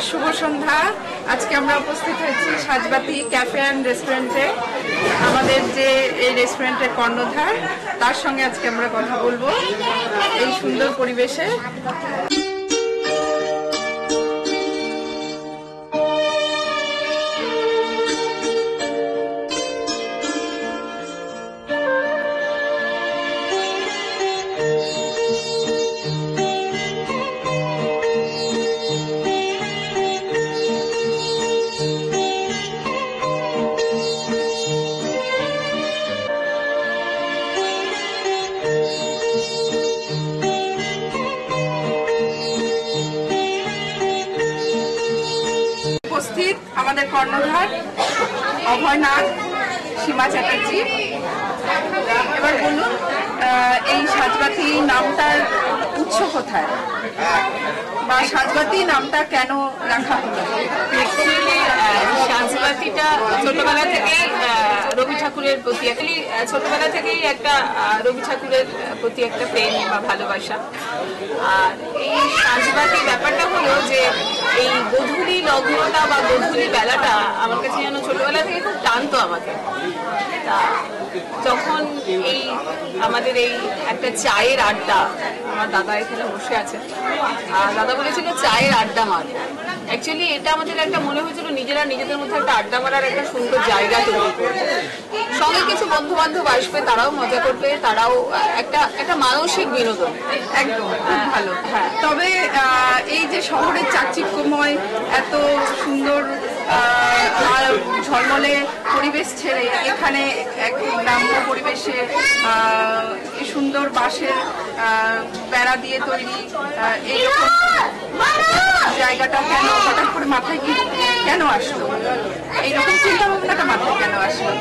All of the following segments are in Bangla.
শুভ সন্ধ্যা। আজকে আমরা উপস্থিত হয়েছি সাজবাতি ক্যাফে অ্যান্ড রেস্টুরেন্টে। আমাদের যে এই রেস্টুরেন্টের কর্ণধার, তার সঙ্গে আজকে আমরা কথা বলবো এই সুন্দর পরিবেশে। উপস্থিত আমাদের কর্ণধার অভয়নাথ সীমা চ্যাটার্জি। এবার বলুন, এই সাজবাতি নামটার উৎস কোথায়, বা সাজবাতি নামটা কেন রাখা হলো? সাজবাতিটা ছোটবেলা থেকেই রবি ঠাকুরের প্রতি, ছোটবেলা থেকেই একটা রবি ঠাকুরের প্রতি একটা প্রেম বা ভালোবাসা। আর এই সাজবাতি ব্যাপারটা হলো যে এই গধূলি লগ্নটা বা গধূলি বেলাটা আমার কাছে যেন ছোটবেলা থেকে খুব টানতো আমাকে। তা যখন এই আমাদের এই একটা চায়ের আড্ডা, আমার দাদা এখানে বসে আছে, আর দাদা বলেছিল চায়ের আড্ডা মার। অ্যাকচুয়ালি এটা আমাদের একটা মনে হয়েছিল নিজেদের মধ্যে একটা আড্ডা মারার একটা সুন্দর জায়গা তৈরি করবে। সঙ্গে কিছু বন্ধু বান্ধব আসবে, তারাও মজা করবে, তারাও একটা মানসিক বিনোদন। একদম ভালো। হ্যাঁ, তবে এই যে শহরের চাকচিক্যময় এত সুন্দর ঝলমলে পরিবেশ ছেড়ে এখানে এক গ্রাম্য পরিবেশে সুন্দর বাঁশের বেড়া দিয়ে তৈরি এইরকম জায়গাটা কেন হঠাৎ করে মাথায় কেন আসলো? এইরকম চিন্তা ভাবনাটা মাথায় কেন আসলো?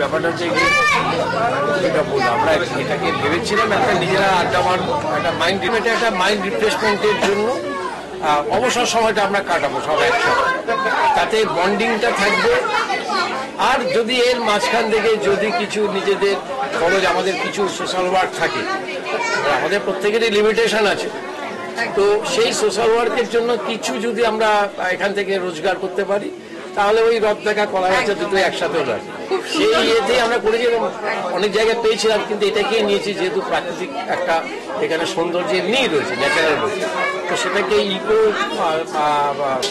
ব্যাপারটা হচ্ছে যেটা বললাম, আমরা এটাকে ভেবেছিলাম একটা নিজেরা আড্ডা মারবো, একটা মাইন্ড রিফ্রেশমেন্টের জন্য অবসর সময়টা আমরা কাটাবো সব একসাথে, তাতে বন্ডিংটা থাকবে। আর যদি এর মাঝখান থেকে যদি কিছু নিজেদের খরচ, আমাদের কিছু সোশ্যাল ওয়ার্ক থাকে, আমাদের প্রত্যেকেরই লিমিটেশন আছে, তো সেই সোশ্যাল ওয়ার্কের জন্য কিছু যদি আমরা এখান থেকে রোজগার করতে পারি, তাহলে ওই রথ দেখা কলা গাছের দুটো একসাথে লাগে। সেই ইয়েতেই আমরা করেছিলাম, অনেক জায়গায় পেয়েছিলাম, কিন্তু এটাকেই নিয়েছি যেহেতু প্রাকৃতিক একটা এখানে সৌন্দর্য এমনিই রয়েছে, ন্যাচারাল রয়েছে, তো সেটাকে ইকো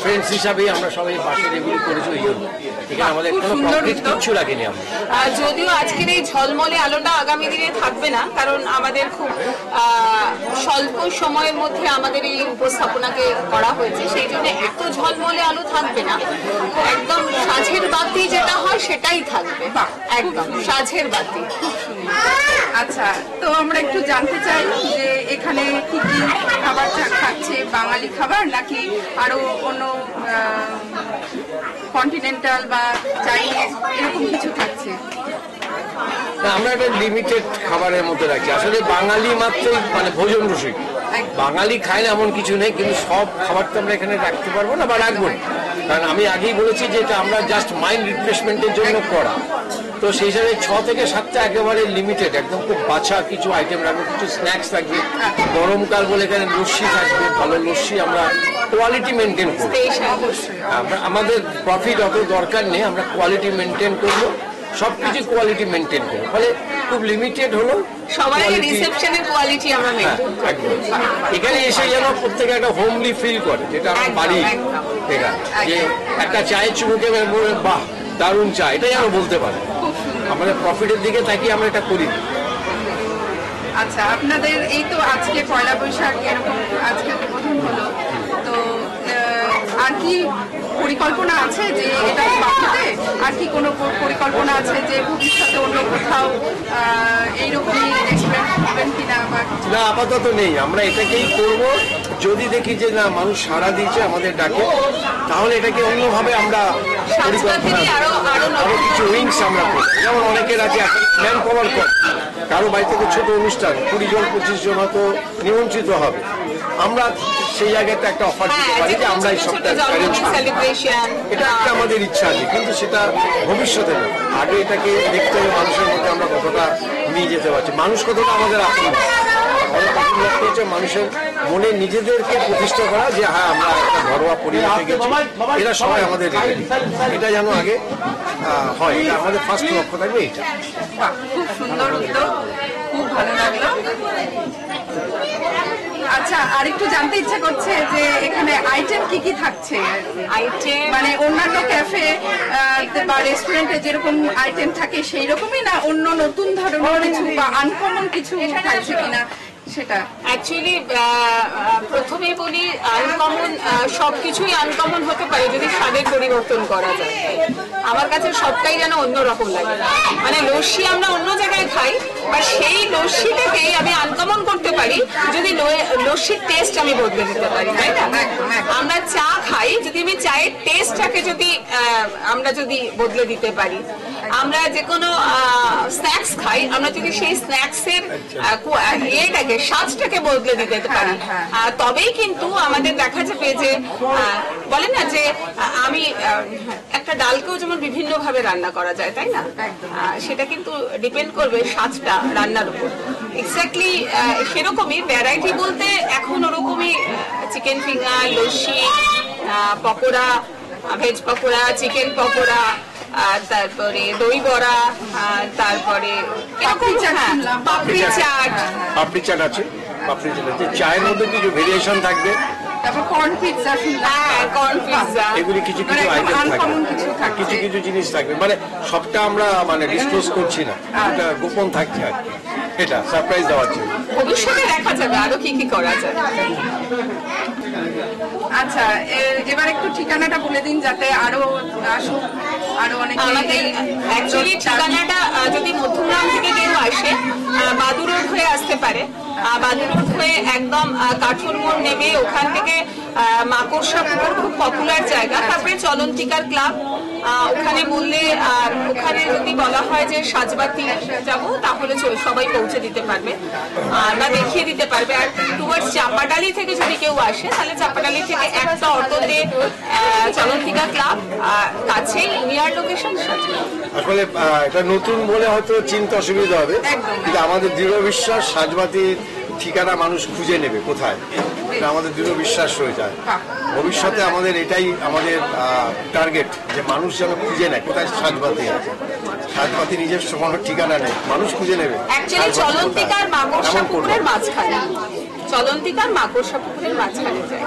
ফ্রেন্ডস হিসাবেই আমরা সবাই বাসের এগুলো করেছি। ওই জন্য এখানে আমাদের কোনো প্রফিট কিচ্ছু লাগেনি আমরা। যদিও আজকের এই ঝলমলে আলোটা আগামী দিনে থাকবে না, কারণ আমাদের খুব স্বল্প সময়ের মধ্যে আমাদের এই উপস্থাপনাকে করা হয়েছে, সেই জন্য এত ঝলমলে আলো থাকবে না। একদম সাঁঝের বাতি যেটা হয় সেটাই থাকবে, একদম সাঁঝের বাতি। আচ্ছা, তো আমরা একটু জানতে চাই যে এখানে কি কি খাবার খাচ্ছে, বাঙালি খাবার নাকি আরো অন্য কন্টিনেন্টাল বা চাইনিজ এরকম কিছু থাকছে? আমরা একটা লিমিটেড খাবারের মধ্যে রাখছি। আসলে বাঙালি মাত্রই মানে ভোজন রসিক, বাঙালি খায় না এমন কিছু নেই, কিন্তু সব খাবার তো আমরা এখানে রাখতে পারবো না বা রাখবো না, কারণ আমি আগেই বলেছি যে এটা আমরা জাস্ট মাইন্ড রিফ্রেশমেন্টের জন্য করা। তো সেই হিসাবে 6 থেকে 7টা একেবারে লিমিটেড, একদম খুব বাছা কিছু আইটেম রাখবো, কিছু স্ন্যাক্স থাকবে, গরমকাল বলে এখানে লস্যি থাকবে, ভালো লস্যি আমরা কোয়ালিটি মেনটেন করবো। আমাদের প্রফিট অত দরকার নেই, আমরা কোয়ালিটি মেনটেন করবো, সবকিছু কোয়ালিটি মেনটেন করবো, ফলে খুব লিমিটেড হলো সবাই রিসেপশনের কোয়ালিটি আমরা মেনটেন করব। এখানে এসে যেন প্রত্যেকে একটা হোমলি ফিল করে, যেটা আমার বাড়ি এখানে, যে একটা চায়ের চুমুকে বাহ দারুণ চা, এটা যেন বলতে পারে। আমাদের প্রফিটের দিকে তাকিয়ে আমরা এটা করি। আচ্ছা, আপনাদের এই তো আজকে পয়লা বৈশাখ এরকম আজকে উদ্বোধন হলো, তো আর কি পরিকল্পনা আছে যে এটা বাড়াতে? আর কি কোনো পরিকল্পনা আছে যে ভবিষ্যতে অন্য কোথাও এইরকমই রেস্টুরেন্ট করবেন কিনা? না, আপাতত নেই, আমরা এটাকেই করব। যদি দেখি যে না মানুষ সাড়া দিচ্ছে আমাদের ডাকে, তাহলে এটাকে অন্যভাবে আমরা পরিকল্পনা, আরো কিছু উইংস আমরা করি। যেমন অনেকের আছে ম্যান পাওয়ার কর, কারো বাড়ি থেকে ছোট অনুষ্ঠান 20 জন 25 জন হয়তো নিমন্ত্রিত হবে, আমরা সেই জায়গাতে একটা অফার দিতে পারি যে আমরা এই সপ্তাহে এটা একটা আমাদের ইচ্ছা আছে, কিন্তু সেটা ভবিষ্যতে না, আগে এটাকে দেখতে হবে মানুষের মধ্যে আমরা কতটা নিয়ে যেতে পারছি, মানুষ কতটা আমাদের আপন। আমাদের প্রথম লক্ষ্য হচ্ছে মানুষের মনে নিজেদেরকে প্রতিষ্ঠা করা যে হ্যাঁ আমরা একটা ঘরোয়া পরিবেশে গেছি, এরা সবাই আমাদের রেডি, এটা যেন আগে হয়, এটা আমাদের ফার্স্ট লক্ষ্য থাকবে এটা। বাহ, খুব সুন্দর উদ্যোগ, খুব ভালো লাগলো। আচ্ছা, আরেকটু জানতে ইচ্ছা করছে যে এখানে আইটেম কি কি থাকছে? আইটেম মানে অন্যান্য ক্যাফে বা রেস্টুরেন্টে যেরকম আইটেম থাকে সেই রকমই, না অন্য নতুন ধরনের কিছু বা আনকমন কিছু থাকছে কিনা সেটা? অ্যাকচুয়ালি প্রথমে বলি আনকমন, সবকিছুই আনকমন হতে পারে যদি স্বাদের পরিবর্তন করা যায়। আমার কাছে সবটাই যেন অন্যরকম লাগে, মানে লস্যি আমরা অন্য জায়গায় খাই বা সেই লস্যিটাকেই আমি আনকমন করতে পারি যদি লস্যির টেস্ট আমি বদলে দিতে পারি, তাই না? আমরা চা খাই, যদি আমি চায়ের টেস্টটাকে যদি আমরা যদি বদলে দিতে পারি, আমরা যে কোনো স্ন্যাক্স খাই, আমরা যদি সেই স্ন্যাক্সের এটাকে স্বাদটাকে বদলে দিতে পারি, তবেই কিন্তু আমাদের দেখা যাবে যে বলে না যে আমি একটা ডালকেও যেমন বিভিন্ন ভাবে রান্না করা যায়, তাই না? সেটা কিন্তু ডিপেন্ড করবে স্বাদটা রান্নার উপর। এক্স্যাক্টলি সেরকমই ভ্যারাইটি বলতে এখন ওরকমই chicken finger, lassi, pakora, veg pakora, chicken pakora, তারপরে দই বড়া, তারপরে পাপড়ি চাট আছে, পাপড়ি চাট আছে, চায়ের মধ্যে কিছু ভেরিয়েশন থাকবে, তারপর কর্ন পিৎজা, কর্ন পিৎজা, এগুলি কিছু কিছু আইটেম থাকবে, কিছু কিছু জিনিস থাকবে, মানে সবটা আমরা মানে ডিসক্লোজ করছি না, এটা গোপন থাকছে আর কি, এটা সারপ্রাইজ দেওয়ার জন্য। ভবিষ্যতে দেখা যাবে আরো কি কি করা যায়। আচ্ছা, এবার একটু ঠিকানাটা বলে দিন যাতে আরো আসুক, আরো অনেকে। আমাদের অ্যাকচুয়ালি ঠিকানাটা যদি মধ্যমগ্রাম থেকে কেউ আসে, বাদু রোড হয়ে আসতে পারে, বাদু রোড হয়ে একদম কাঠুর মোড় নেমে ওখান থেকে মাকড়সা পুকুর খুব পপুলার জায়গা, তারপরে চলন্তিকার ক্লাব, ওখানে বললে আর ওখানে যদি বলা হয় যে সাজবাতি যাব তাহলে সবাই পৌঁছে দিতে পারবে বা দেখিয়ে দিতে পারবে। আর টুয়ার্ডস চাপাডালি থেকে যদি কেউ আসে তাহলে চাপাডালি থেকে একটা অটোতে চলন্তিকা ক্লাব, কাছেই নিয়ার লোকেশন সাজবাতি। আসলে এটা নতুন বলে হয়তো চিন্তা অসুবিধা হবে, কিন্তু আমাদের দৃঢ় বিশ্বাস সাজবাতির ঠিকানা মানুষ খুঁজে নেবে কোথায়, এটা আমাদের দৃঢ় বিশ্বাস রয়ে যায়। ভবিষ্যতে আমাদের এটাই আমাদের টার্গেট, যে মানুষ যেন খুঁজে নেয় কোথায় সাজবাতি আছে। সাজবাতি নিজস্ব কোনো ঠিকানা নেই, মানুষ খুঁজে নেবে। অ্যাকচুয়ালি চলন্তিকার মাকড়সা পুকুরের মাঝখানে, চলন্তিকার মাকড়সা পুকুরের মাঝখানে যায়।